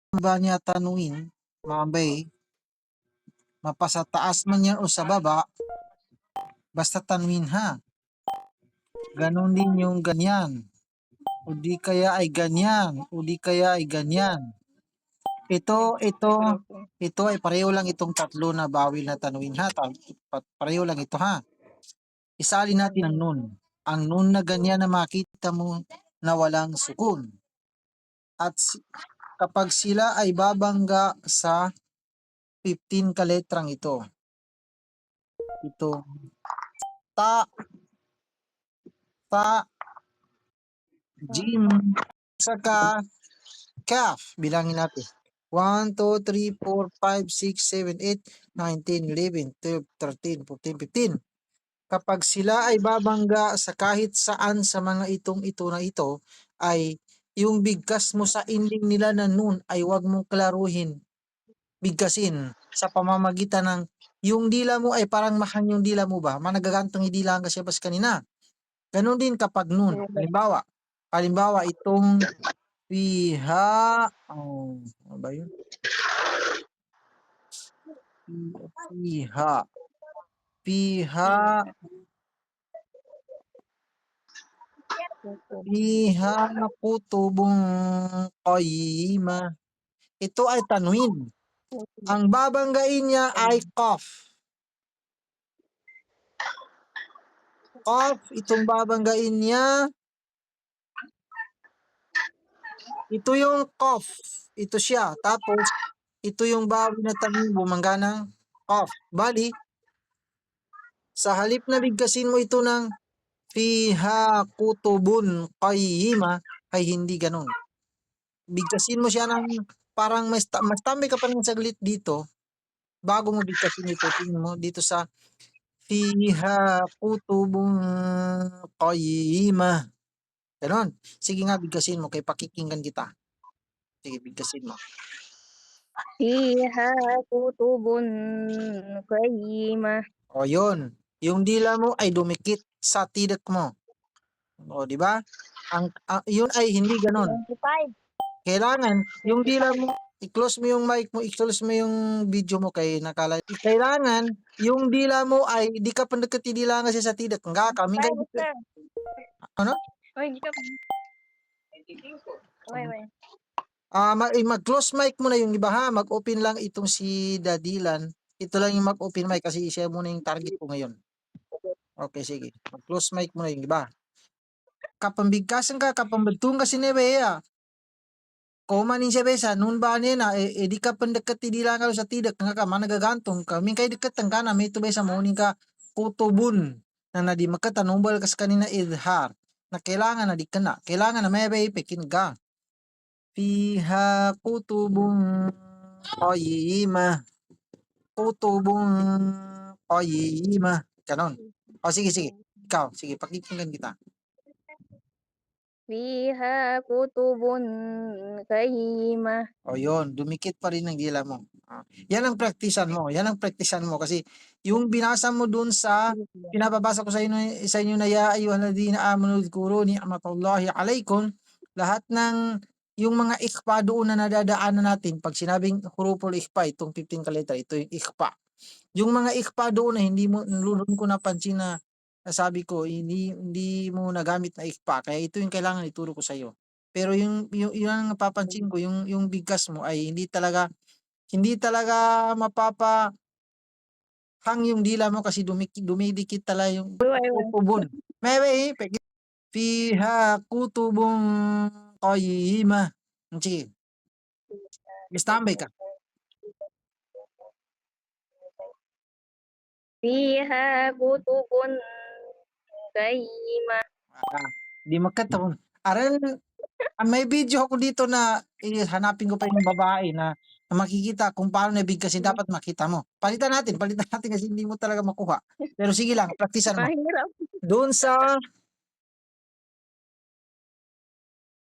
ba niya tanungin, mabay, mapasa taas man yan o sa baba, basta tanungin ha. Ganon din yung ganyan. O di kaya ay ganyan. O di kaya ay ganyan. Ito ay pareho lang itong tatlo na bawil na tanungin ha. Pareho lang ito ha. Isali natin ang nun. Ang nun na ganyan na makita mo na walang sukun. At kapag sila ay babangga sa 15 kaletrang ito. Ito. Ta, ta, jim, saka kaf. Bilangin natin. 1, 2, 3, 4, 5, 6, 7, 8, 9, 10, 11, 12, 13, 14, 15. Kapag sila ay babangga sa kahit saan sa mga ito na ito, ay yung bigkas mo sa ending nila na nun ay wag mong klaruhin, bigkasin sa pamamagitan ng yung dila mo ay parang mahang yung dila mo ba? Managagantong idila kasi bas kanina. Ganon din kapag nun. Halimbawa itong piha, ano ba yun? Piha. Piha. Piha kutubong qayima. Ito ay tanwin. Ang babanggain niya ay qaf. Qaf, itong babanggain niya. Ito yung qaf. Ito siya. Tapos, ito yung bawal na tanwin bumangga ng qaf. Bali, sa halip na bigkasin mo ito ng fiha kutubun qayyima ay hindi ganun. Bigkasin mo siya ng parang mas tambay ka pa ng saglit dito bago mo bigkasin ito. Tingnan mo dito sa fiha kutubun qayyima. Ganon. Sige nga, bigkasin mo kay pakikinggan kita. Sige, bigkasin mo. Fiha kutubun qayyimah. O yun. Yung dila mo ay dumikit sa tidak mo. O, di ba? Yun ay hindi ganon. 25. Kailangan, yung dila mo, i-close mo yung mic mo, i-close mo yung video mo kay nakala. Kailangan, yung dila mo ay di ka pandagkatidila nga siya sa tidak. Nga kami kay Sir. ano? Oy, di ka. Wait. Mag-close mic mo na yung iba ha. Mag-open lang itong si Dadilan. Ito lang yung mag-open mic kasi siya muna yung target ko ngayon. Okay, sige. Mag-close mic mo na yung iba. Kapambigkasan ka, kapambagtung kasi ni Bea. Kumanin siya besa, nun ba nina, di ka pendekat di lang kalau sa tidak, nga ka, managagantong ka, min kay dekat ka na, may ito besa, mauning ka, kutubun, na nadi magkatanumbal kas kanina idhar, na kailangan na di ka na, kailangan na may pekin ka. Fiha kutubun qayyimah, kutubun qayyimah, ganon. O sige, ikaw, sige, pakikinggan kita. Fiha kutubun qayyimah. O yun, dumikit pa rin ang dila mo. Yan ang praktisan mo. Yan ang praktisan mo. Kasi yung binasa mo dun sa, pinababasa ko sa inyo na ya ayyuhalladhina amanu dhkuru ni'matallahi alaykum, lahat ng yung mga ikhpa doon na nadadaanan natin, pag sinabing huruful ikhpa, itong 15 kaleta, ito yung ikhpa. Yung mga ikhpa doon na hindi mo, doon ko napansin na sabi ko, hindi mo nagamit na ikhpa. Kaya ito yung kailangan ituro ko sa iyo. Pero yung ang napapansin ko, yung bigkas mo ay hindi talaga mapapahang yung dila mo kasi dumidikit talaga yung kutubon. May fiha kutubun qayyimah. Sige, istambay ka. Fiha kutubun qayyimah. Di magkataon. Aral, may video ako dito na hanapin ko pa yung babae na makikita kung paano nabigkasin, dapat makita mo. Palitan natin kasi hindi mo talaga makuha. Pero sige lang, praktisan mo. Mahirap. Doon sa